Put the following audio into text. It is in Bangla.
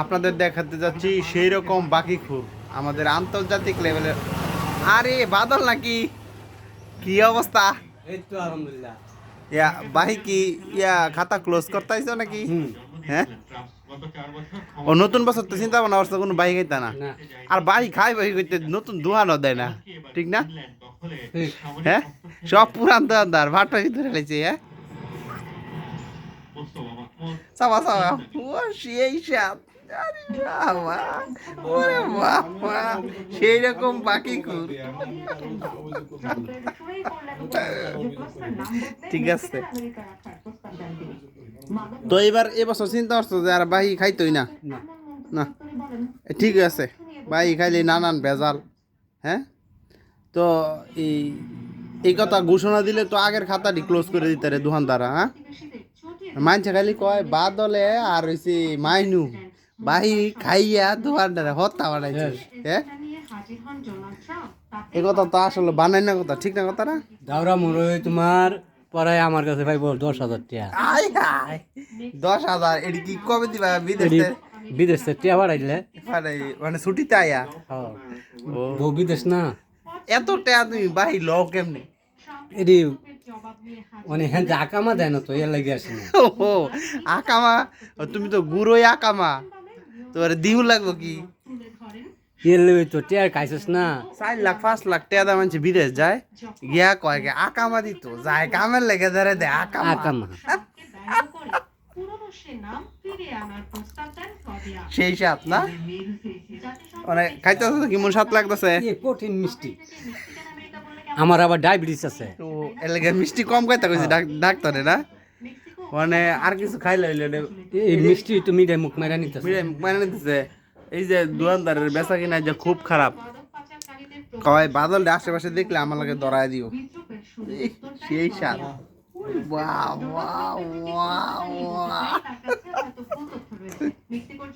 আপনাদের দেখাতে যাচ্ছি সেই রকম বাকি খুর আমাদের আন্তর্জাতিক লেভেলের। আরে বাদল নাকি, কি অবস্থা? এই তো আলহামদুলিল্লাহ। ইয়া ভাই কি ইয়া খাতা ক্লোজ করতে আইছো নাকি? হ্যাঁ, ও নতুন বছর তো চিন্তা ভাবনা করছো কোনো বাইক খাইতা না? না। আর বাইক খাই বাইক হইতে নতুন দোকানও দেয় না, ঠিক না? ঠিক। হ্যাঁ, সব পুরান দোকানদার ভাটা ভিতরে লাইছে। হ্যাঁ, চাবা চাবা ও সেই সাত। আরে বাবা, ওরে বাবা, সেই রকম বাকি খুর। ঠিক আছে, তো এবার এবছর চিন্তা করছো যে আর বাহি খাইতোই না? না। না, ঠিক আছে, বাহি খাইলে নানান ভেজাল। হ্যাঁ, তো এই এই কথা ঘোষণা দিলে তো আগের খাতাটি ক্লোজ করে দিতে রে দোকানদারা। হ্যাঁ, মানছে খালি কয় বাদলে আর হইছে মাইনু বাহি খাইয়া দোকানদারে হত্যা বানাইছে। হ্যাঁ, এই কথা তো আসলে বানাই না, কথা ঠিক না কথা না? দাওরা মরই তোমার পড়ায় আমার কাছে ভাই 10,000 টাকা। আয় হায়, 10,000 এটি কি কবে দিবা? বিদেশে বিদেশ থেকে টাকা পাঠাইলে মানে ছুটিতে আয়া? বউ বিদেশ না, এত টাকা তুমি বাহি লও কেমনে? এটি মানে হ্যাঁ আকামা দেয় না তো এর লাগে আসে না। ও আকামা, তুমি তো গুড়োই আকামা, তোমার দিহু লাগবো কি? এর লাগে তো টাকা খাইছিস না। 4 লাখ 5 লাখ টাকা দাম আনছে, বিদেশ যায় গিয়া কয় গে আকামা দিত, যায় কামের লেগে ধরে দেয় আকামা। আকামা সেই সাত না, মানে খাইতেছে কি মন সাত লাগতেছে? এ কঠিন মিষ্টি। আমার আবার ডায়াবেটিস আছে। তো এলাকায় মিষ্টি কম খাইতে কইছে ডাক্তারে না, মানে আর কিছু খাইলে হইলে এই মিষ্টি তো মিঠাই মুখ মেরা নিতেছে। মানে নিতেছে। এই যে দোকানদারের বেচা কিনা যে খুব খারাপ, কয় বাদল আশেপাশে দেখলে আমার লাগে ধরায় দিও। সেই সাত, ওয়াও ওয়াও ওয়াও।